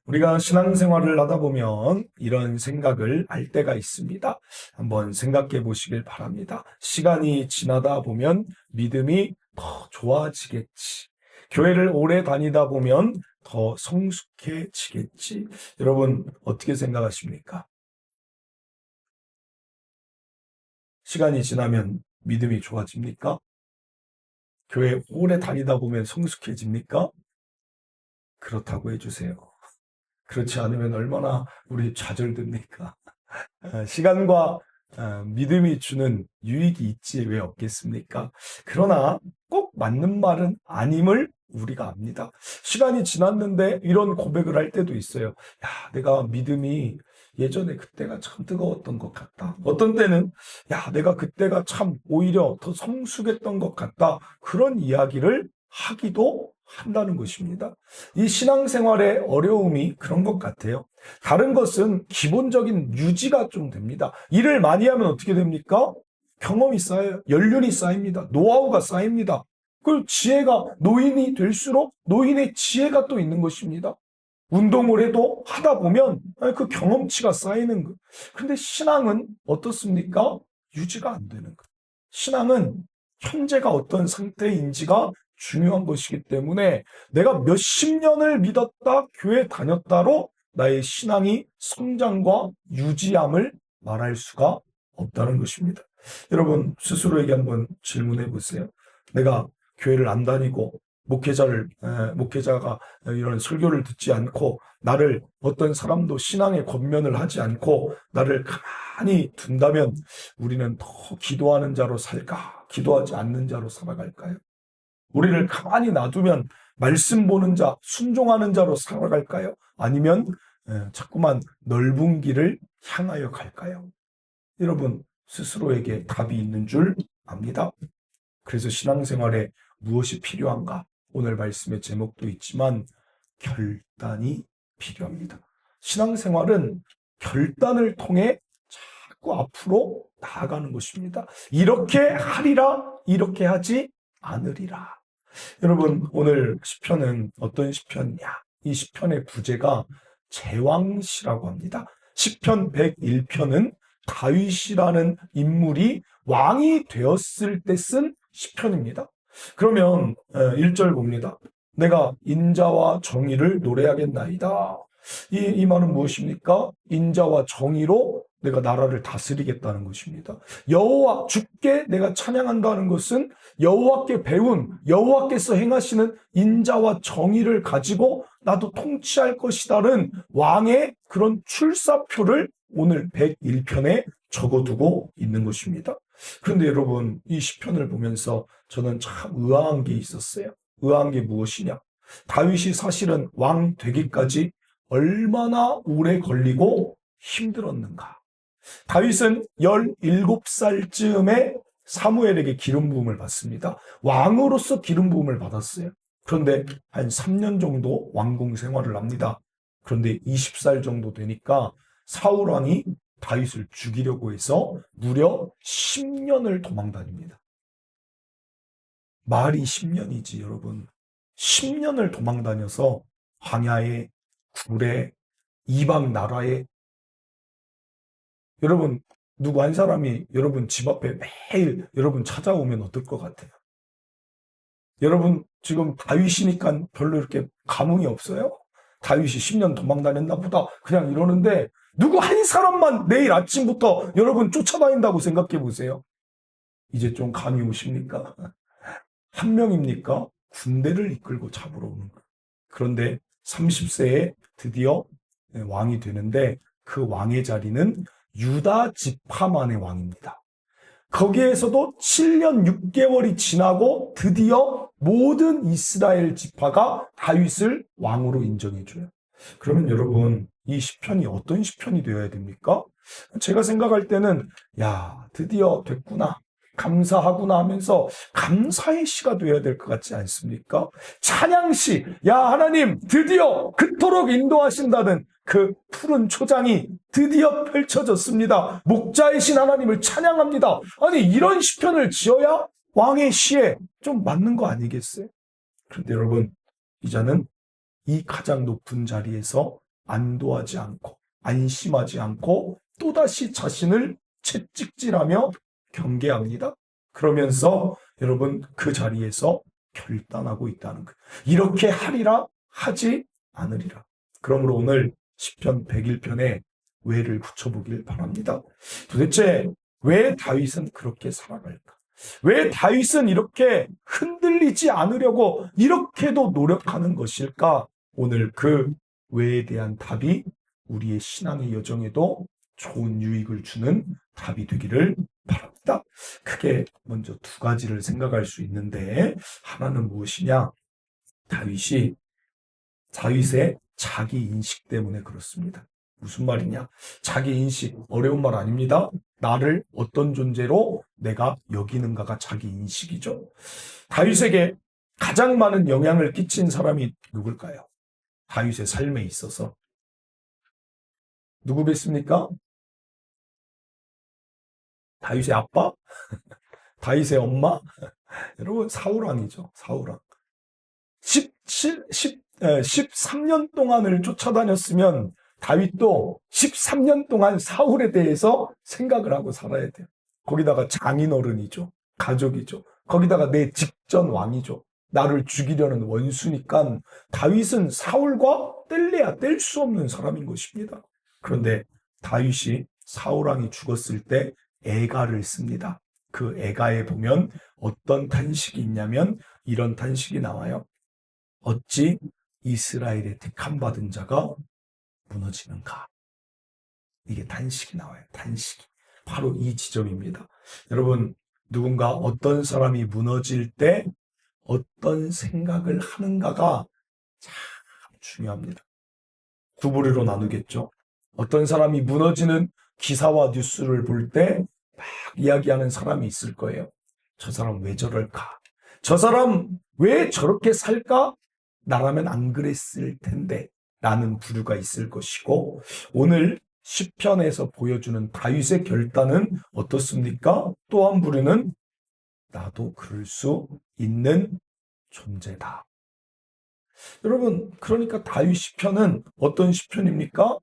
우리가 신앙생활을 하다 보면 이런 생각을 할 때가 있습니다. 한번 생각해 보시길 바랍니다. 시간이 지나다 보면 믿음이 더 좋아지겠지. 교회를 오래 다니다 보면 더 성숙해지겠지. 여러분, 어떻게 생각하십니까? 시간이 지나면 믿음이 좋아집니까? 교회 오래 다니다 보면 성숙해집니까? 그렇다고 해주세요. 그렇지 않으면 얼마나 우리 좌절됩니까? 시간과 믿음이 주는 유익이 있지 왜 없겠습니까? 그러나 꼭 맞는 말은 아님을 우리가 압니다. 시간이 지났는데 이런 고백을 할 때도 있어요. 야, 내가 믿음이 예전에 그때가 참 뜨거웠던 것 같다. 어떤 때는 야, 내가 그때가 참 오히려 더 성숙했던 것 같다. 그런 이야기를 하기도 한다는 것입니다. 이 신앙생활의 어려움이 그런 것 같아요. 다른 것은 기본적인 유지가 좀 됩니다. 일을 많이 하면 어떻게 됩니까? 경험이 쌓여요. 연륜이 쌓입니다. 노하우가 쌓입니다. 그 지혜가 노인이 될수록 노인의 지혜가 또 있는 것입니다. 운동을 해도 하다 보면 그 경험치가 쌓이는 거. 근데 신앙은 어떻습니까? 유지가 안 되는 거. 신앙은 현재가 어떤 상태인지가 중요한 것이기 때문에 내가 몇십 년을 믿었다, 교회 다녔다로 나의 신앙이 성장과 유지함을 말할 수가 없다는 것입니다. 여러분 스스로에게 한번 질문해 보세요. 내가 교회를 안 다니고 목회자가 이런 설교를 듣지 않고 나를 어떤 사람도 신앙의 권면을 하지 않고 나를 가만히 둔다면 우리는 더 기도하는 자로 살까? 기도하지 않는 자로 살아갈까요? 우리를 가만히 놔두면 말씀 보는 자, 순종하는 자로 살아갈까요? 아니면 자꾸만 넓은 길을 향하여 갈까요? 여러분 스스로에게 답이 있는 줄 압니다. 그래서 신앙생활에 무엇이 필요한가? 오늘 말씀의 제목도 있지만 결단이 필요합니다. 신앙생활은 결단을 통해 자꾸 앞으로 나아가는 것입니다. 이렇게 하리라, 이렇게 하지 않으리라. 여러분 오늘 시편은 어떤 시편이냐? 이 시편의 부제가 제왕시라고 합니다. 시편 101편은 다윗이라는 인물이 왕이 되었을 때 쓴 시편입니다. 그러면 1절 봅니다. 내가 인자와 정의를 노래하겠나이다. 이 말은 무엇입니까? 인자와 정의로 내가 나라를 다스리겠다는 것입니다. 여호와 주께 내가 찬양한다는 것은 여호와께 배운 여호와께서 행하시는 인자와 정의를 가지고 나도 통치할 것이다는 왕의 그런 출사표를 오늘 101편에 적어두고 있는 것입니다. 그런데 여러분 이 시편을 보면서 저는 참 의아한 게 있었어요. 의아한 게 무엇이냐? 다윗이 사실은 왕 되기까지 얼마나 오래 걸리고 힘들었는가? 다윗은 17살쯤에 사무엘에게 기름 부음을 받습니다. 왕으로서 기름 부음을 받았어요. 그런데 한 3년 정도 왕궁 생활을 합니다. 그런데 20살 정도 되니까 사울 왕이 다윗을 죽이려고 해서 무려 10년을 도망다닙니다. 말이 10년이지 여러분. 10년을 도망다녀서 광야에 굴에 이방 나라에 여러분 누구 한 사람이 여러분 집 앞에 매일 여러분 찾아오면 어떨 것 같아요? 여러분 지금 다윗이니까 별로 이렇게 감흥이 없어요? 다윗이 10년 도망다녔나 보다 그냥 이러는데 누구 한 사람만 내일 아침부터 여러분 쫓아다닌다고 생각해 보세요. 이제 좀 감이 오십니까? 한 명입니까? 군대를 이끌고 잡으러 오는 거예요. 그런데 30세에 드디어 왕이 되는데 그 왕의 자리는 유다 지파만의 왕입니다. 거기에서도 7년 6개월이 지나고 드디어 모든 이스라엘 지파가 다윗을 왕으로 인정해줘요. 그러면 여러분 이 시편이 어떤 시편이 되어야 됩니까? 제가 생각할 때는 야 드디어 됐구나. 감사하구나 하면서 감사의 시가 되어야 될 것 같지 않습니까? 찬양시, 야 하나님 드디어 그토록 인도하신다는 그 푸른 초장이 드디어 펼쳐졌습니다. 목자이신 하나님을 찬양합니다. 아니 이런 시편을 지어야 왕의 시에 좀 맞는 거 아니겠어요? 그런데 여러분 이제는 이 가장 높은 자리에서 안도하지 않고 안심하지 않고 또다시 자신을 채찍질하며 경계합니다. 그러면서 여러분 그 자리에서 결단하고 있다는 거예요. 이렇게 하리라 하지 않으리라. 그러므로 오늘 시편 101편에 왜를 붙여보길 바랍니다. 도대체 왜 다윗은 그렇게 살아갈까? 왜 다윗은 이렇게 흔들리지 않으려고 이렇게도 노력하는 것일까? 오늘 그 왜에 대한 답이 우리의 신앙의 여정에도 좋은 유익을 주는 답이 되기를 바랍니다. 크게 먼저 두 가지를 생각할 수 있는데, 하나는 무엇이냐? 다윗의 자기 인식 때문에 그렇습니다. 무슨 말이냐? 자기 인식, 어려운 말 아닙니다. 나를 어떤 존재로 내가 여기는가가 자기 인식이죠. 다윗에게 가장 많은 영향을 끼친 사람이 누굴까요? 다윗의 삶에 있어서. 누구겠습니까? 다윗의 아빠? 다윗의 엄마? 여러분, 사울왕이죠. 사울왕. 13년 동안을 쫓아다녔으면 다윗도 13년 동안 사울에 대해서 생각을 하고 살아야 돼요. 거기다가 장인어른이죠. 가족이죠. 거기다가 내 직전 왕이죠. 나를 죽이려는 원수니까 다윗은 사울과 뗄래야 뗄 수 없는 사람인 것입니다. 그런데 다윗이 사울왕이 죽었을 때 애가를 씁니다. 그 애가에 보면 어떤 탄식이 있냐면 이런 탄식이 나와요. 어찌 이스라엘의 택함받은 자가 무너지는가? 이게 탄식이 나와요. 탄식이. 바로 이 지점입니다. 여러분, 누군가 어떤 사람이 무너질 때 어떤 생각을 하는가가 참 중요합니다. 두 부류로 나누겠죠. 어떤 사람이 무너지는 기사와 뉴스를 볼 때 막 이야기하는 사람이 있을 거예요. 저 사람 왜 저럴까? 저 사람 왜 저렇게 살까? 나라면 안 그랬을 텐데 라는 부류가 있을 것이고, 오늘 시편에서 보여주는 다윗의 결단은 어떻습니까? 또 한 부류는 나도 그럴 수 있는 존재다. 여러분, 그러니까 다윗 시편은 어떤 시편입니까?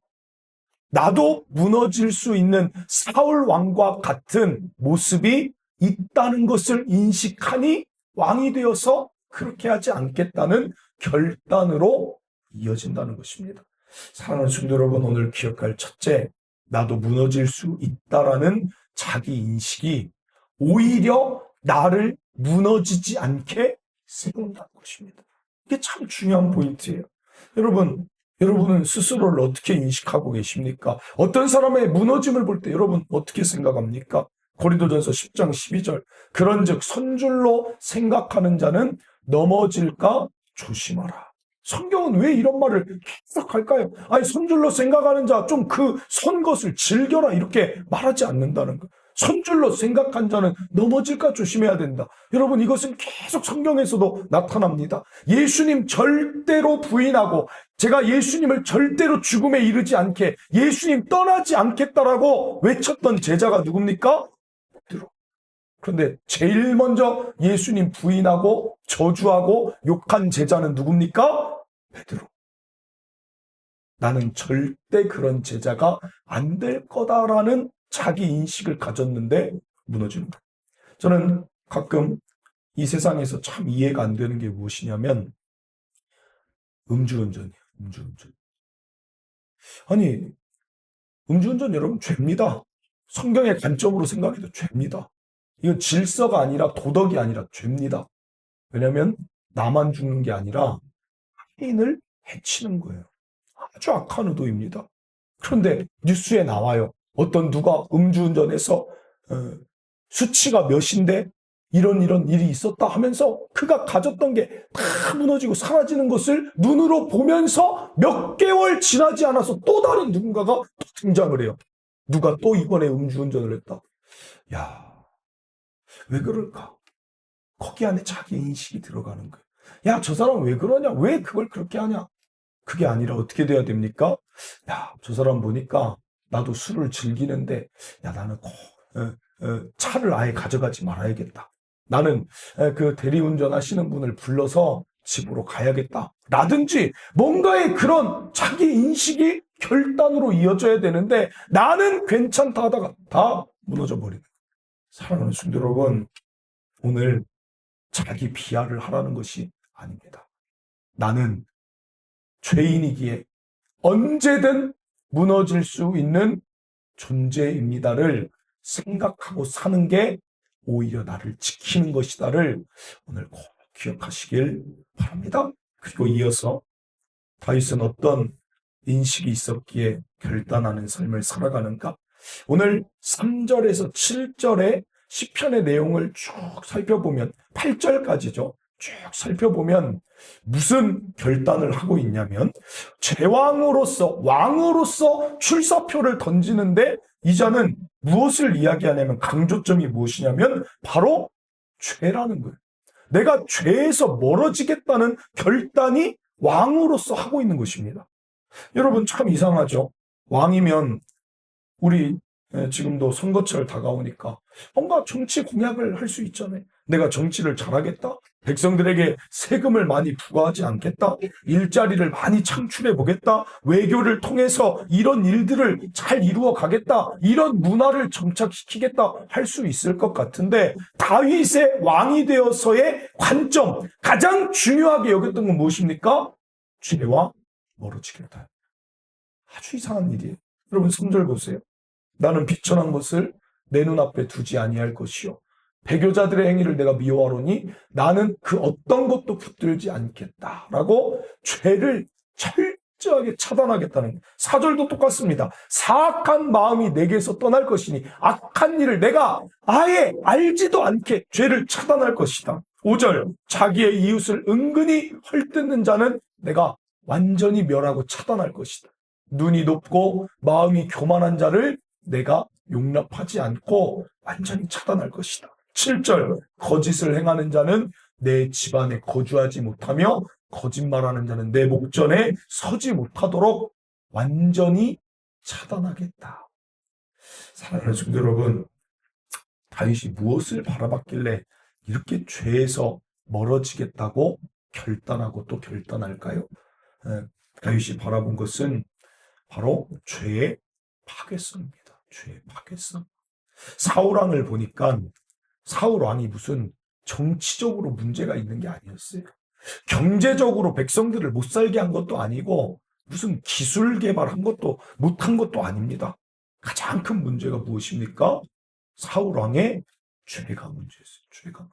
나도 무너질 수 있는 사울 왕과 같은 모습이 있다는 것을 인식하니 왕이 되어서 그렇게 하지 않겠다는 결단으로 이어진다는 것입니다. 사랑하는 성도 여러분, 오늘 기억할 첫째, 나도 무너질 수 있다라는 자기 인식이 오히려 나를 무너지지 않게 세운다는 것입니다. 이게 참 중요한 포인트예요. 여러분은 스스로를 어떻게 인식하고 계십니까? 어떤 사람의 무너짐을 볼 때 여러분 어떻게 생각합니까? 고린도전서 10장 12절. 그런즉 선줄로 생각하는 자는 넘어질까 조심하라. 성경은 왜 이런 말을 계속 할까요? 아니, 선줄로 생각하는 자 좀 그 선 것을 즐겨라 이렇게 말하지 않는다는 거. 선줄로 생각한 자는 넘어질까 조심해야 된다. 여러분, 이것은 계속 성경에서도 나타납니다. 예수님 절대로 부인하고 제가 예수님을 절대로 죽음에 이르지 않게, 예수님 떠나지 않겠다라고 외쳤던 제자가 누굽니까? 베드로. 그런데 제일 먼저 예수님 부인하고 저주하고 욕한 제자는 누굽니까? 베드로. 나는 절대 그런 제자가 안 될 거다라는 자기 인식을 가졌는데 무너지는 거예요. 저는 가끔 이 세상에서 참 이해가 안 되는 게 무엇이냐면 음주운전이에요. 음주운전. 아니, 음주운전 여러분 죄입니다. 성경의 관점으로 생각해도 죄입니다. 이건 질서가 아니라 도덕이 아니라 죄입니다. 왜냐하면 나만 죽는 게 아니라 타인을 해치는 거예요. 아주 악한 의도입니다. 그런데 뉴스에 나와요. 어떤 누가 음주운전해서 수치가 몇인데 이런 일이 있었다 하면서 그가 가졌던 게 다 무너지고 사라지는 것을 눈으로 보면서 몇 개월 지나지 않아서 또 다른 누군가가 또 등장을 해요. 누가 또 이번에 음주운전을 했다. 야, 왜 그럴까? 거기 안에 자기 인식이 들어가는 거예요. 야, 저 사람 왜 그러냐? 왜 그걸 그렇게 하냐? 그게 아니라 어떻게 돼야 됩니까? 야, 저 사람 보니까 나도 술을 즐기는데, 야, 나는 차를 아예 가져가지 말아야겠다. 나는 그 대리운전 하시는 분을 불러서 집으로 가야겠다. 라든지 뭔가의 그런 자기 인식이 결단으로 이어져야 되는데 나는 괜찮다 하다가 다 무너져 버리는. 사랑하는 성도 여러분, 오늘 자기 비하를 하라는 것이 아닙니다. 나는 죄인이기에 언제든 무너질 수 있는 존재입니다를 생각하고 사는 게 오히려 나를 지키는 것이다를 오늘 꼭 기억하시길 바랍니다. 그리고 이어서 다윗은 어떤 인식이 있었기에 결단하는 삶을 살아가는가? 오늘 3절에서 7절의 시편의 내용을 쭉 살펴보면 8절까지죠. 쭉 살펴보면 무슨 결단을 하고 있냐면 왕으로서 출사표를 던지는데 이 자는 무엇을 이야기하냐면 강조점이 무엇이냐면 바로 죄라는 거예요. 내가 죄에서 멀어지겠다는 결단이 왕으로서 하고 있는 것입니다. 여러분 참 이상하죠? 왕이면 우리 지금도 선거철 다가오니까 뭔가 정치 공약을 할 수 있잖아요. 내가 정치를 잘하겠다. 백성들에게 세금을 많이 부과하지 않겠다. 일자리를 많이 창출해 보겠다. 외교를 통해서 이런 일들을 잘 이루어 가겠다. 이런 문화를 정착시키겠다 할 수 있을 것 같은데 다윗의 왕이 되어서의 관점, 가장 중요하게 여겼던 건 무엇입니까? 죄와 멀어지겠다. 아주 이상한 일이에요. 여러분 3절 보세요. 나는 비천한 것을 내 눈앞에 두지 아니할 것이요 배교자들의 행위를 내가 미워하노니 나는 그 어떤 것도 붙들지 않겠다라고 죄를 철저하게 차단하겠다는 거예요. 4절도 똑같습니다. 사악한 마음이 내게서 떠날 것이니 악한 일을 내가 아예 알지도 않게 죄를 차단할 것이다. 5절 자기의 이웃을 은근히 헐뜯는 자는 내가 완전히 멸하고 차단할 것이다. 눈이 높고 마음이 교만한 자를 내가 용납하지 않고 완전히 차단할 것이다. 7절 거짓을 행하는 자는 내 집안에 거주하지 못하며 거짓말하는 자는 내 목전에 서지 못하도록 완전히 차단하겠다. 사랑하는 성도 여러분, 다윗이 무엇을 바라봤길래 이렇게 죄에서 멀어지겠다고 결단하고 또 결단할까요? 다윗이 바라본 것은 바로 죄의 파괴성입니다. 죄의 파괴성. 사울왕을 보니까 사울왕이 무슨 정치적으로 문제가 있는 게 아니었어요. 경제적으로 백성들을 못 살게 한 것도 아니고 무슨 기술 개발한 것도 못한 것도 아닙니다. 가장 큰 문제가 무엇입니까? 사울왕의 죄가 문제였어요. 죄가.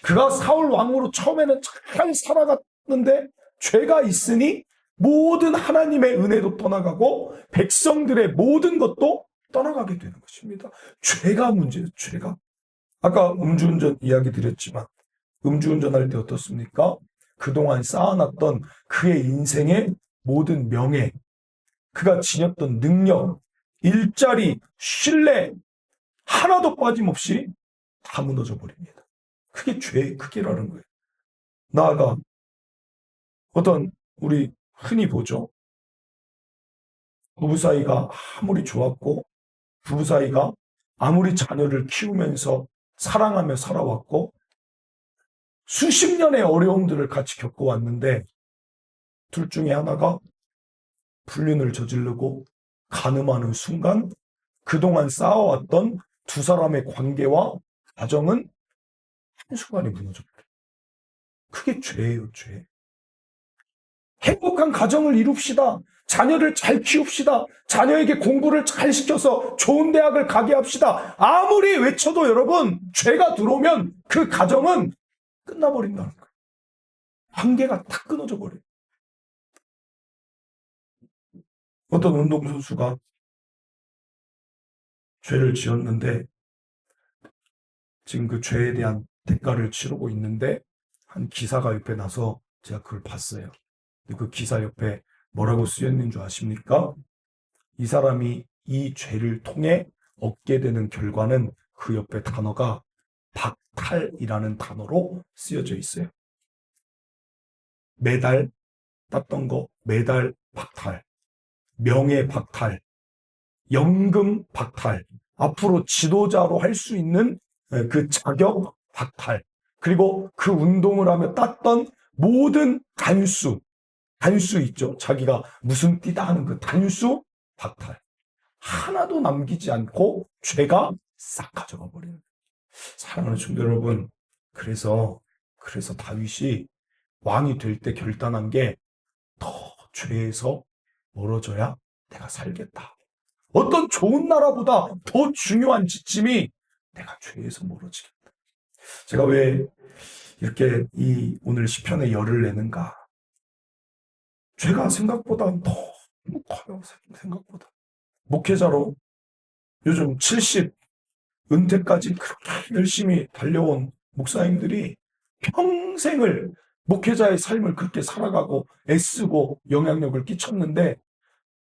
그가 사울왕으로 처음에는 잘 살아갔는데 죄가 있으니 모든 하나님의 은혜도 떠나가고 백성들의 모든 것도 떠나가게 되는 것입니다. 죄가 문제예요. 죄가. 아까 음주운전 이야기 드렸지만 음주운전할 때 어떻습니까? 그동안 쌓아놨던 그의 인생의 모든 명예, 그가 지녔던 능력, 일자리, 신뢰 하나도 빠짐없이 다 무너져 버립니다. 그게 죄의 크기라는 거예요. 나아가 어떤 우리 흔히 보죠. 부부 사이가 아무리 좋았고 부부 사이가 아무리 자녀를 키우면서 사랑하며 살아왔고 수십 년의 어려움들을 같이 겪어왔는데 둘 중에 하나가 불륜을 저지르고 간음하는 순간 그동안 쌓아왔던 두 사람의 관계와 가정은 한순간에 무너져버려요. 그게 죄예요, 죄. 행복한 가정을 이룹시다. 자녀를 잘 키웁시다. 자녀에게 공부를 잘 시켜서 좋은 대학을 가게 합시다. 아무리 외쳐도 여러분, 죄가 들어오면 그 가정은 끝나버린다는 거예요. 관계가 다 끊어져 버려요. 어떤 운동선수가 죄를 지었는데 지금 그 죄에 대한 대가를 치르고 있는데 한 기사가 옆에 나서 제가 그걸 봤어요. 그 기사 옆에 뭐라고 쓰여있는 줄 아십니까? 이 사람이 이 죄를 통해 얻게 되는 결과는 그 옆에 단어가 박탈이라는 단어로 쓰여져 있어요. 매달 땄던 거 매달 박탈, 명예 박탈, 연금 박탈, 앞으로 지도자로 할 수 있는 그 자격 박탈, 그리고 그 운동을 하며 땄던 모든 단수 있죠. 자기가 무슨 띠다 하는 그 단수 박탈. 하나도 남기지 않고 죄가 싹 가져가 버리는. 사랑하는 성도 여러분, 그래서 다윗이 왕이 될 때 결단한 게 더 죄에서 멀어져야 내가 살겠다. 어떤 좋은 나라보다 더 중요한 지침이 내가 죄에서 멀어지겠다. 제가 왜 이렇게 이 오늘 시편에 열을 내는가? 죄가 생각보다 너무 커요. 생각보다. 목회자로 요즘 70 은퇴까지 그렇게 열심히 달려온 목사님들이 평생을 목회자의 삶을 그렇게 살아가고 애쓰고 영향력을 끼쳤는데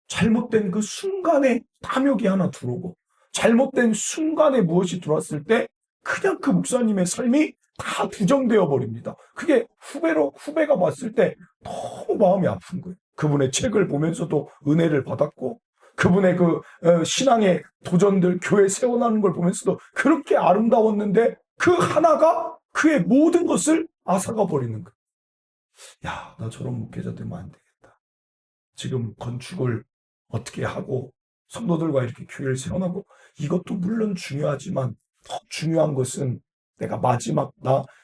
잘못된 그 순간에 탐욕이 하나 들어오고 잘못된 순간에 무엇이 들어왔을 때 그냥 그 목사님의 삶이 다 부정되어 버립니다. 그게 후배가 봤을 때 너무 마음이 아픈 거예요. 그분의 책을 보면서도 은혜를 받았고 그분의 그 신앙의 도전들 교회 세워나가는 걸 보면서도 그렇게 아름다웠는데 그 하나가 그의 모든 것을 앗아가 버리는 거예요. 야, 나 저런 목회자 되면 안 되겠다. 지금 건축을 어떻게 하고 성도들과 이렇게 교회를 세워나고 이것도 물론 중요하지만 더 중요한 것은 내가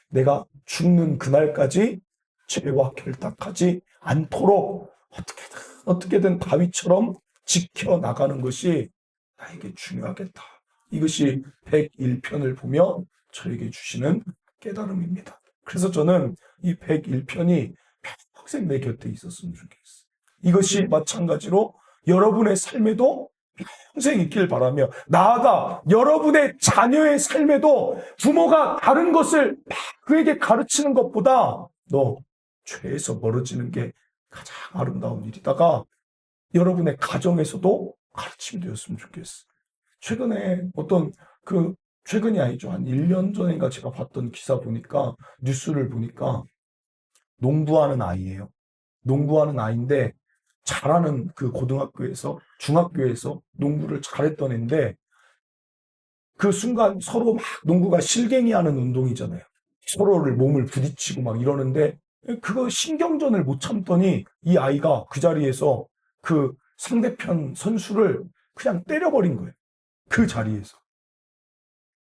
내가 죽는 그날까지 죄와 결탁하지 않도록 어떻게든 다윗처럼 지켜나가는 것이 나에게 중요하겠다. 이것이 101편을 보며 저에게 주시는 깨달음입니다. 그래서 저는 이 101편이 평생 내 곁에 있었으면 좋겠어요. 이것이 마찬가지로 여러분의 삶에도 평생 있길 바라며 나아가 여러분의 자녀의 삶에도 부모가 다른 것을 막 그에게 가르치는 것보다 너 죄에서 멀어지는 게 가장 아름다운 일이다가 여러분의 가정에서도 가르침이 되었으면 좋겠어. 최근에 최근이 아니죠. 한 1년 전인가 제가 봤던 기사 보니까, 뉴스를 보니까 농구하는 아이예요. 농구하는 아이인데 잘하는 그 중학교에서 농구를 잘했던 애인데 그 순간 서로 막 농구가 실갱이 하는 운동이잖아요. 서로를 몸을 부딪히고 막 이러는데 그거 신경전을 못 참더니 이 아이가 그 자리에서 그 상대편 선수를 그냥 때려버린 거예요. 그 자리에서.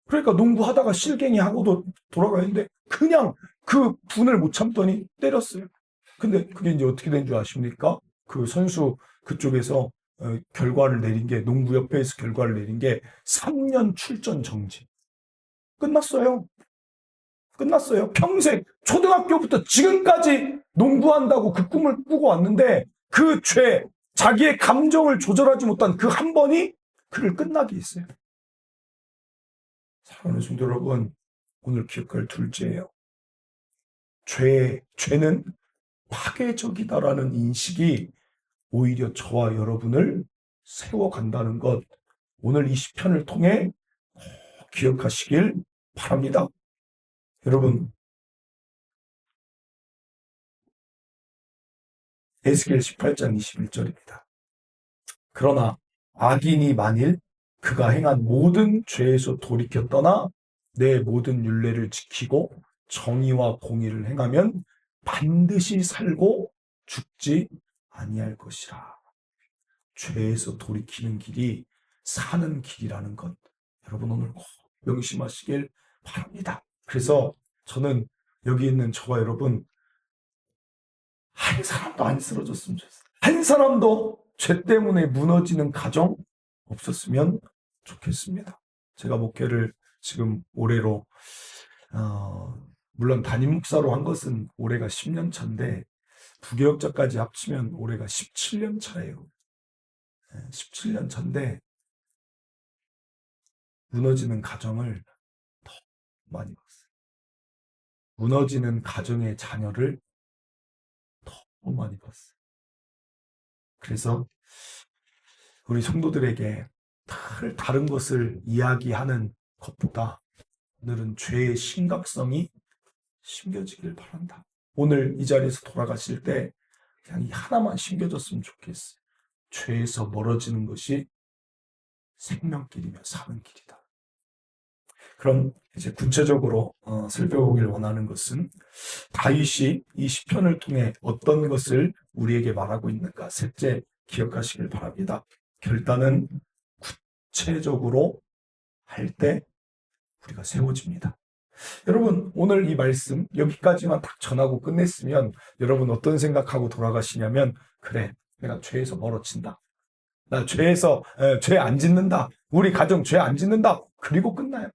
그러니까 농구하다가 실갱이 하고도 돌아가는데 그냥 그 분을 못 참더니 때렸어요. 근데 그게 이제 어떻게 된 줄 아십니까? 그 선수 그쪽에서 농구협회에서 결과를 내린 게 3년 출전 정지. 끝났어요. 평생 초등학교부터 지금까지 농구한다고 그 꿈을 꾸고 왔는데 그 자기의 감정을 조절하지 못한 그 한 번이 그를 끝나게 했어요. 사랑하는 성도 여러분, 오늘 기억할 둘째예요. 죄는 파괴적이다라는 인식이 오히려 저와 여러분을 세워간다는 것, 오늘 이 시편을 통해 기억하시길 바랍니다. 여러분, 에스겔 18장 21절입니다. 그러나 악인이 만일 그가 행한 모든 죄에서 돌이켜 떠나 내 모든 율례를 지키고 정의와 공의를 행하면 반드시 살고 죽지 아니할 것이라. 죄에서 돌이키는 길이 사는 길이라는 것, 여러분 오늘 꼭 명심하시길 바랍니다. 그래서 저는 여기 있는 저와 여러분 한 사람도 안 쓰러졌으면 좋겠어요. 한 사람도 죄 때문에 무너지는 가정 없었으면 좋겠습니다. 제가 목회를 지금 올해로 물론 담임 목사로 한 것은 올해가 10년 차인데 부교역자까지 합치면 올해가 17년 차예요. 17년 차인데 무너지는 가정을 더 많이 봤어요. 무너지는 가정의 자녀를 더 많이 봤어요. 그래서 우리 성도들에게 다른 것을 이야기하는 것보다 오늘은 죄의 심각성이 심겨지길 바란다. 오늘 이 자리에서 돌아가실 때 그냥 이 하나만 심겨졌으면 좋겠어요. 죄에서 멀어지는 것이 생명길이며 사는 길이다. 그럼 이제 구체적으로 살펴보길 원하는 것은 다윗이 이 시편을 통해 어떤 것을 우리에게 말하고 있는가. 셋째, 기억하시길 바랍니다. 결단은 구체적으로 할 때 우리가 세워집니다. 여러분, 오늘 이 말씀 여기까지만 딱 전하고 끝냈으면 여러분 어떤 생각하고 돌아가시냐면, 그래, 내가 죄에서 멀어진다. 나 죄 안 짓는다. 우리 가정 죄 안 짓는다. 그리고 끝나요.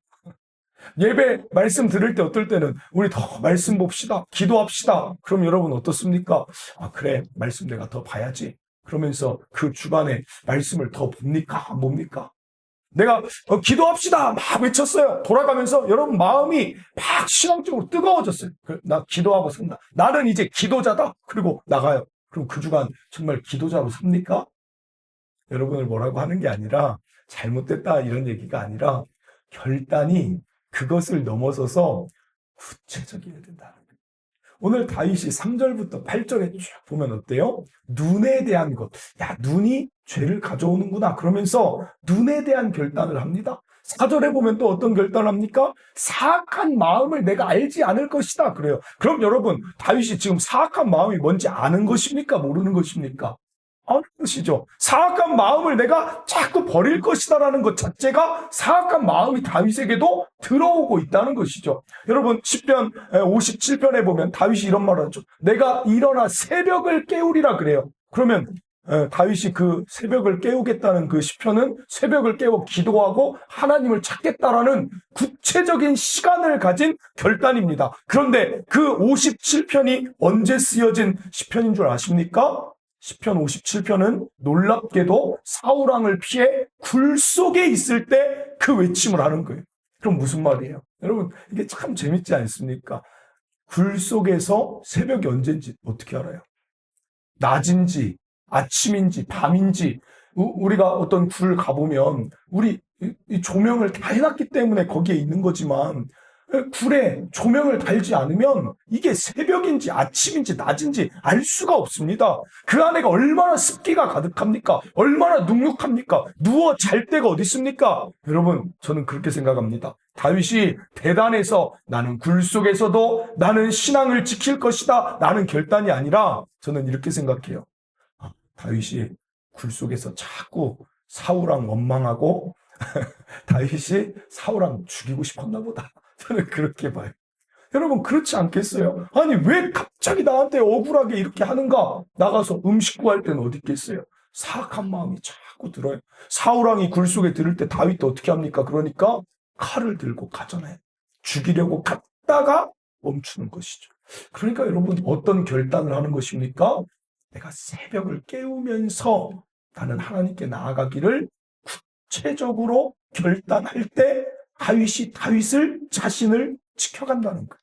예배 말씀 들을 때 어떨 때는 우리 더 말씀 봅시다. 기도합시다. 그럼 여러분 어떻습니까? 아, 그래. 말씀 내가 더 봐야지. 그러면서 그 주간에 말씀을 더 봅니까? 안 봅니까? 내가 기도합시다 막 외쳤어요. 돌아가면서 여러분 마음이 막 신앙적으로 뜨거워졌어요. 나 기도하고 산다. 나는 이제 기도자다. 그리고 나가요. 그럼 그 주간 정말 기도자로 삽니까? 여러분을 뭐라고 하는 게 아니라 잘못됐다 이런 얘기가 아니라 결단이 그것을 넘어서서 구체적이어야 된다. 오늘 다윗이 3절부터 8절에 쭉 보면 어때요? 눈에 대한 것. 야, 눈이 죄를 가져오는구나. 그러면서 눈에 대한 결단을 합니다. 4절에 보면 또 어떤 결단을 합니까? 사악한 마음을 내가 알지 않을 것이다. 그래요. 그럼 여러분, 다윗이 지금 사악한 마음이 뭔지 아는 것입니까? 모르는 것입니까? 아는 것이죠. 사악한 마음을 내가 자꾸 버릴 것이다라는 것 자체가 사악한 마음이 다윗에게도 들어오고 있다는 것이죠. 여러분, 시편 57편에 보면 다윗이 이런 말을 하죠. 내가 일어나 새벽을 깨우리라 그래요. 그러면 다윗이 그 새벽을 깨우겠다는 그 시편은 새벽을 깨워 기도하고 하나님을 찾겠다라는 구체적인 시간을 가진 결단입니다. 그런데 그 57편이 언제 쓰여진 시편인 줄 아십니까? 시편 57편은 놀랍게도 사울왕을 피해 굴 속에 있을 때 그 외침을 하는 거예요. 그럼 무슨 말이에요? 여러분, 이게 참 재밌지 않습니까? 굴 속에서 새벽이 언제인지 어떻게 알아요? 낮인지 아침인지 밤인지. 우리가 어떤 굴 가보면 우리 이 조명을 다 해놨기 때문에 거기에 있는 거지만 굴에 조명을 달지 않으면 이게 새벽인지 아침인지 낮인지 알 수가 없습니다. 그 안에가 얼마나 습기가 가득합니까? 얼마나 눅눅합니까? 누워 잘 데가 어디 있습니까? 여러분, 저는 그렇게 생각합니다. 다윗이 대단해서 나는 굴 속에서도 나는 신앙을 지킬 것이다 라는 결단이 아니라 저는 이렇게 생각해요. 다윗이 굴 속에서 자꾸 사울왕 원망하고 다윗이 사울왕 죽이고 싶었나 보다. 저는 그렇게 봐요. 여러분, 그렇지 않겠어요? 아니, 왜 갑자기 나한테 억울하게 이렇게 하는가? 나가서 음식 구할 때는 어디 있겠어요? 사악한 마음이 자꾸 들어요. 사울왕이 굴 속에 들을 때 다윗도 어떻게 합니까? 그러니까 칼을 들고 가잖아요. 죽이려고 갔다가 멈추는 것이죠. 그러니까 여러분, 어떤 결단을 하는 것입니까? 내가 새벽을 깨우면서 나는 하나님께 나아가기를 구체적으로 결단할 때 다윗이 다윗을 자신을 지켜간다는 거예요.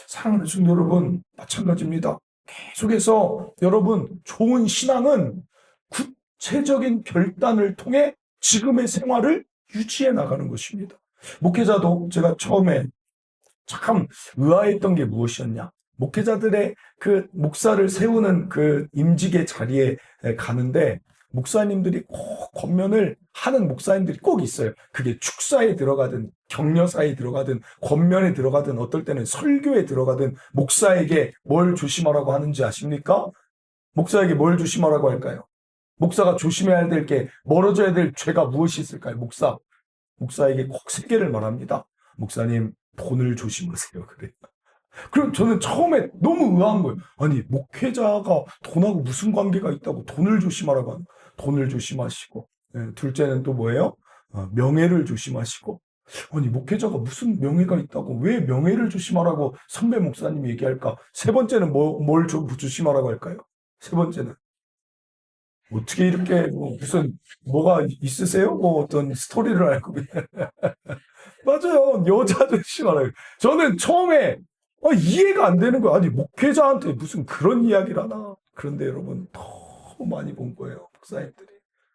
사랑하는 성도 여러분, 마찬가지입니다. 계속해서 여러분, 좋은 신앙은 구체적인 결단을 통해 지금의 생활을 유지해 나가는 것입니다. 목회자도 제가 처음에 참 의아했던 게 무엇이었냐. 목회자들의 그 목사를 세우는 그 임직의 자리에 가는데 목사님들이 꼭 권면을 하는 목사님들이 꼭 있어요. 그게 축사에 들어가든 격려사에 들어가든 권면에 들어가든 어떨 때는 설교에 들어가든 목사에게 뭘 조심하라고 하는지 아십니까? 목사에게 뭘 조심하라고 할까요? 목사가 조심해야 될 게 멀어져야 될 죄가 무엇이 있을까요? 목사에게 꼭 세 개를 말합니다. 목사님, 돈을 조심하세요. 그래요. 그럼 저는 처음에 너무 의아한 거예요. 아니, 목회자가 돈하고 무슨 관계가 있다고 돈을 조심하라고 하는, 돈을 조심하시고, 둘째는 또 뭐예요? 명예를 조심하시고. 아니, 목회자가 무슨 명예가 있다고, 왜 명예를 조심하라고 선배 목사님이 얘기할까? 세 번째는 뭘 조심하라고 할까요? 세 번째는. 어떻게 이렇게 무슨 뭐가 있으세요? 어떤 스토리를 알고. 맞아요. 여자 조심하라고. 저는 처음에 이해가 안 되는 거야. 아니, 목회자한테 무슨 그런 이야기를 하나. 그런데 여러분, 너무 많이 본 거예요. 목사님들이.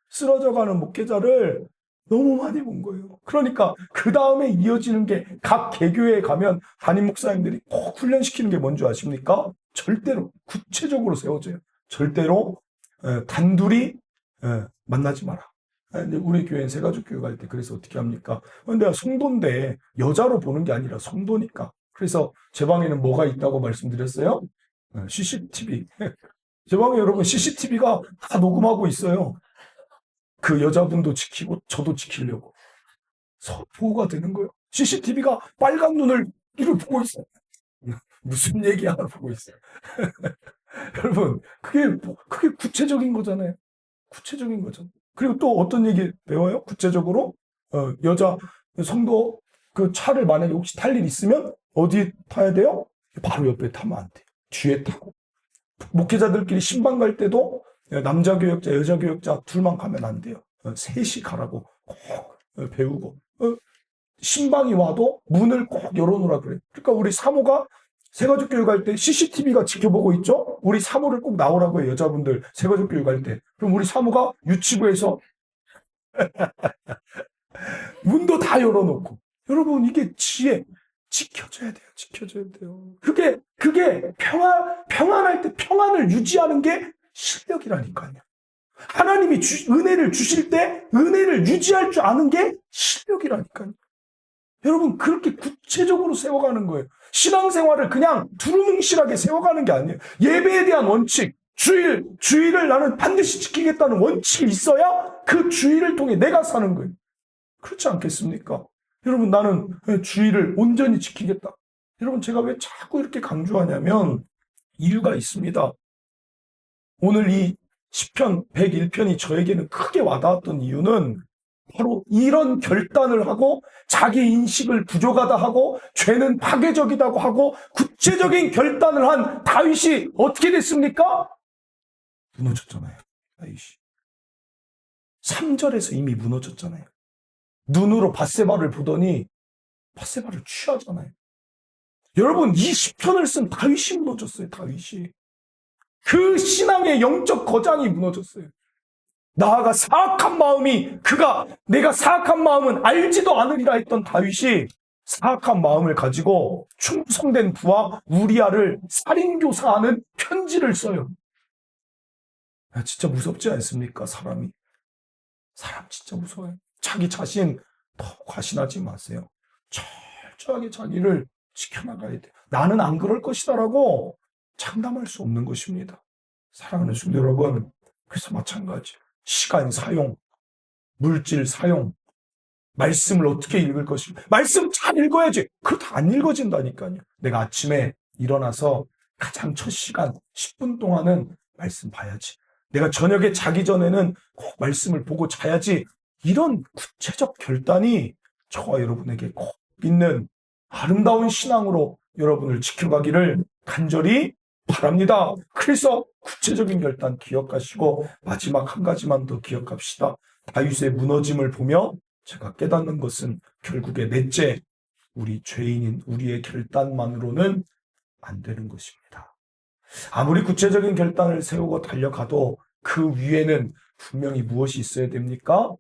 쓰러져가는 목회자를 너무 많이 본 거예요. 그러니까 그 다음에 이어지는 게 각 개교회에 가면 담임 목사님들이 꼭 훈련시키는 게 뭔지 아십니까? 절대로 구체적으로 세워져요. 절대로 단둘이 만나지 마라. 근데 우리 교회는 세가족 교회 갈 때 그래서 어떻게 합니까? 내가 성도인데 여자로 보는 게 아니라 성도니까. 그래서 제 방에는 뭐가 있다고 말씀드렸어요? CCTV. 제 방에 여러분 CCTV가 다 녹음하고 있어요. 그 여자분도 지키고 저도 지키려고. 보호가 되는 거예요. CCTV가 빨간 눈을 이를 보고 있어요. 무슨 얘기 하나 보고 있어요. 여러분, 그게 구체적인 거잖아요. 구체적인 거잖아요. 그리고 또 어떤 얘기 배워요? 구체적으로? 여자, 성도 그 차를 만약에 혹시 탈 일 있으면 어디에 타야 돼요? 바로 옆에 타면 안 돼요. 뒤에 타고. 목회자들끼리 신방 갈 때도 남자 교역자, 여자 교역자 둘만 가면 안 돼요. 셋이 가라고 꼭 배우고. 신방이 와도 문을 꼭 열어놓으라 그래요. 그러니까 우리 사모가 세가족 교육 갈 때 CCTV가 지켜보고 있죠? 우리 사모를 꼭 나오라고 해요, 여자분들. 세가족 교육 갈 때. 그럼 우리 사모가 유치부에서 문도 다 열어놓고. 여러분, 이게 지혜. 지켜줘야 돼요. 지켜줘야 돼요. 그게 평안할 때 평안을 유지하는 게 실력이라니까요. 하나님이 은혜를 주실 때 은혜를 유지할 줄 아는 게 실력이라니까요. 여러분, 그렇게 구체적으로 세워가는 거예요. 신앙생활을 그냥 두루뭉실하게 세워가는 게 아니에요. 예배에 대한 원칙, 주일을 나는 반드시 지키겠다는 원칙이 있어야 그 주일을 통해 내가 사는 거예요. 그렇지 않겠습니까? 여러분, 나는 주일을 온전히 지키겠다. 여러분, 제가 왜 자꾸 이렇게 강조하냐면 이유가 있습니다. 오늘 이 시편 101편이 저에게는 크게 와닿았던 이유는 바로 이런 결단을 하고 자기 인식을 부족하다 하고 죄는 파괴적이다고 하고 구체적인 결단을 한 다윗이 어떻게 됐습니까? 무너졌잖아요. 다윗이. 3절에서 이미 무너졌잖아요. 눈으로 밧세바를 보더니 밧세바를 취하잖아요. 여러분, 이 시편을 쓴 다윗이 무너졌어요. 다윗이. 그 신앙의 영적 거장이 무너졌어요. 나아가 사악한 마음이 내가 사악한 마음은 알지도 않으리라 했던 다윗이 사악한 마음을 가지고 충성된 부하 우리아를 살인교사하는 편지를 써요. 진짜 무섭지 않습니까? 사람 진짜 무서워요. 자기 자신 더 과신하지 마세요. 철저하게 자기를 지켜나가야 돼요. 나는 안 그럴 것이다라고 장담할 수 없는 것입니다. 사랑하는 성도 여러분, 그래서 마찬가지예요. 시간 사용, 물질 사용, 말씀을 어떻게 읽을 것인가. 말씀 잘 읽어야지. 그렇다 안 읽어진다니까요. 내가 아침에 일어나서 가장 첫 시간 10분 동안은 말씀 봐야지. 내가 저녁에 자기 전에는 꼭 말씀을 보고 자야지. 이런 구체적 결단이 저와 여러분에게 꼭 있는 아름다운 신앙으로 여러분을 지켜가기를 간절히 바랍니다. 그래서 구체적인 결단 기억하시고 마지막 한 가지만 더 기억합시다. 다윗의 무너짐을 보며 제가 깨닫는 것은 결국에 넷째, 우리 죄인인 우리의 결단만으로는 안 되는 것입니다. 아무리 구체적인 결단을 세우고 달려가도 그 위에는 분명히 무엇이 있어야 됩니까?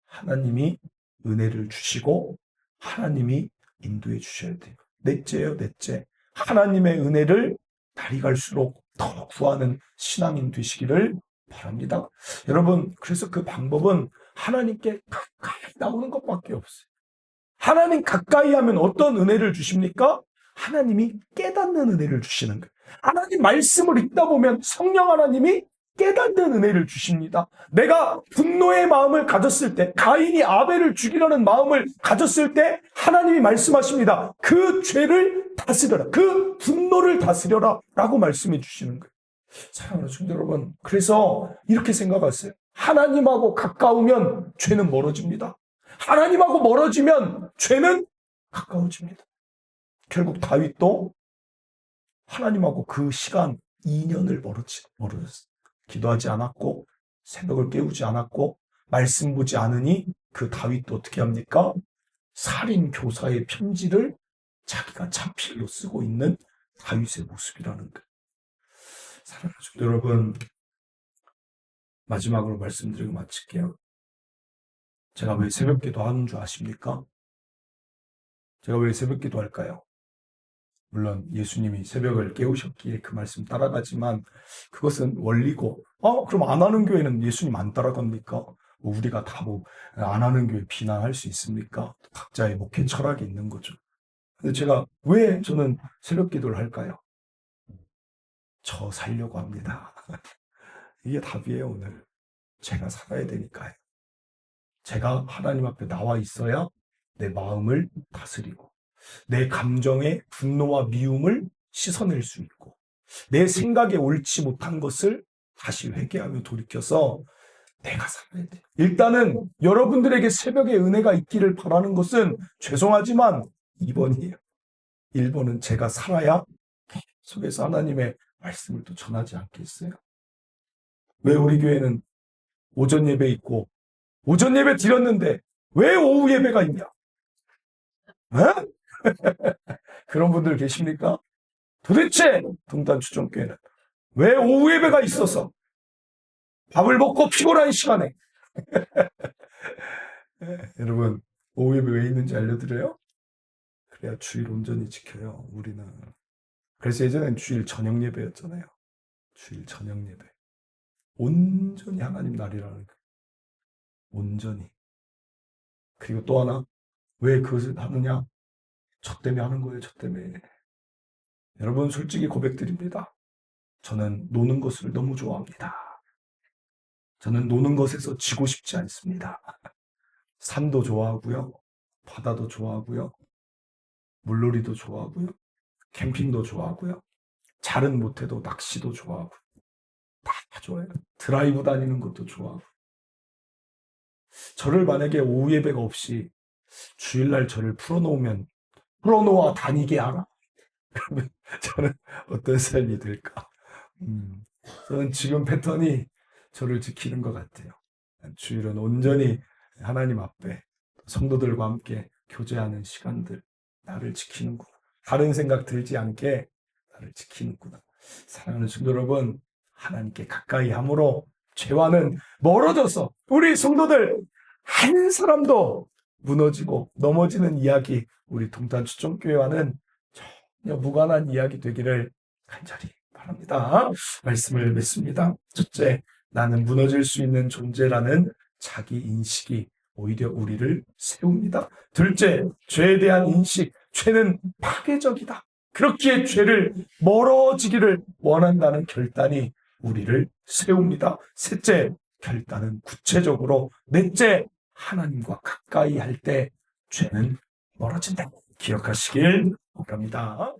하나님이 은혜를 주시고 하나님이 인도해 주셔야 돼요. 넷째요, 넷째. 하나님의 은혜를 날이 갈수록 더 구하는 신앙인 되시기를 바랍니다. 여러분, 그래서 그 방법은 하나님께 가까이 나오는 것밖에 없어요. 하나님 가까이 하면 어떤 은혜를 주십니까? 하나님이 깨닫는 은혜를 주시는 거예요. 하나님 말씀을 읽다 보면 성령 하나님이 깨닫는 은혜를 주십니다. 내가 분노의 마음을 가졌을 때, 가인이 아벨을 죽이려는 마음을 가졌을 때 하나님이 말씀하십니다. 그 죄를 다스려라. 그 분노를 다스려라. 라고 말씀해 주시는 거예요. 사랑하는 성도 여러분, 그래서 이렇게 생각하세요. 하나님하고 가까우면 죄는 멀어집니다. 하나님하고 멀어지면 죄는 가까워집니다. 결국 다윗도 하나님하고 그 시간 2년을 멀어졌어요. 기도하지 않았고 새벽을 깨우지 않았고 말씀 보지 않으니 그 다윗도 어떻게 합니까? 살인 교사의 편지를 자기가 자필로 쓰고 있는 다윗의 모습이라는 거예요. 사랑하는 성도 여러분, 마지막으로 말씀드리고 마칠게요. 제가 왜 새벽기도 하는 줄 아십니까? 제가 왜 새벽기도 할까요? 물론 예수님이 새벽을 깨우셨기에 그 말씀 따라가지만 그것은 원리고, 그럼 안 하는 교회는 예수님 안 따라갑니까? 우리가 다 뭐 안 하는 교회 비난할 수 있습니까? 각자의 목회 철학이 있는 거죠. 근데 제가 왜 저는 새벽 기도를 할까요? 저 살려고 합니다. 이게 답이에요, 오늘. 제가 살아야 되니까요. 제가 하나님 앞에 나와 있어야 내 마음을 다스리고, 내 감정의 분노와 미움을 씻어낼 수 있고, 내 생각에 옳지 못한 것을 다시 회개하며 돌이켜서 내가 살아야 돼. 일단은 여러분들에게 새벽에 은혜가 있기를 바라는 것은 죄송하지만 2번이에요. 1번은 제가 살아야 속에서 하나님의 말씀을 또 전하지 않겠어요? 왜 우리 교회는 오전 예배 있고 오전 예배 드렸는데 왜 오후 예배가 있냐? 에? 그런 분들 계십니까? 도대체 동단 추정교회는 왜 오후 예배가 있어서 밥을 먹고 피곤한 시간에 여러분 오후 예배 왜 있는지 알려드려요? 그래야 주일 온전히 지켜요. 우리는. 그래서 예전엔 주일 저녁 예배였잖아요. 주일 저녁 예배. 온전히 하나님 날이라는 거예요. 온전히. 그리고 또 하나 왜 그것을 하느냐? 저 때문에 하는 거예요. 저 때문에. 여러분 솔직히 고백드립니다. 저는 노는 것을 너무 좋아합니다. 저는 노는 것에서 지고 싶지 않습니다. 산도 좋아하고요. 바다도 좋아하고요. 물놀이도 좋아하고요. 캠핑도 좋아하고요. 잘은 못해도 낚시도 좋아하고 다 좋아해요. 드라이브 다니는 것도 좋아하고. 저를 만약에 오후 예배가 없이 주일날 저를 풀어놓아 다니게 하라. 그러면 저는 어떤 삶이 될까? 저는 지금 패턴이 저를 지키는 것 같아요. 주일은 온전히 하나님 앞에 성도들과 함께 교제하는 시간들, 나를 지키는구나. 다른 생각 들지 않게 나를 지키는구나. 사랑하는 성도 여러분, 하나님께 가까이 함으로 죄와는 멀어져서 우리 성도들 한 사람도 무너지고 넘어지는 이야기, 우리 동탄 추정교회와는 전혀 무관한 이야기 되기를 간절히 바랍니다. 말씀을 맺습니다. 첫째, 나는 무너질 수 있는 존재라는 자기 인식이 오히려 우리를 세웁니다. 둘째, 죄에 대한 인식, 죄는 파괴적이다. 그렇기에 죄를 멀어지기를 원한다는 결단이 우리를 세웁니다. 셋째, 결단은 구체적으로. 넷째, 하나님과 가까이 할 때 죄는 멀어진다. 기억하시길 바랍니다.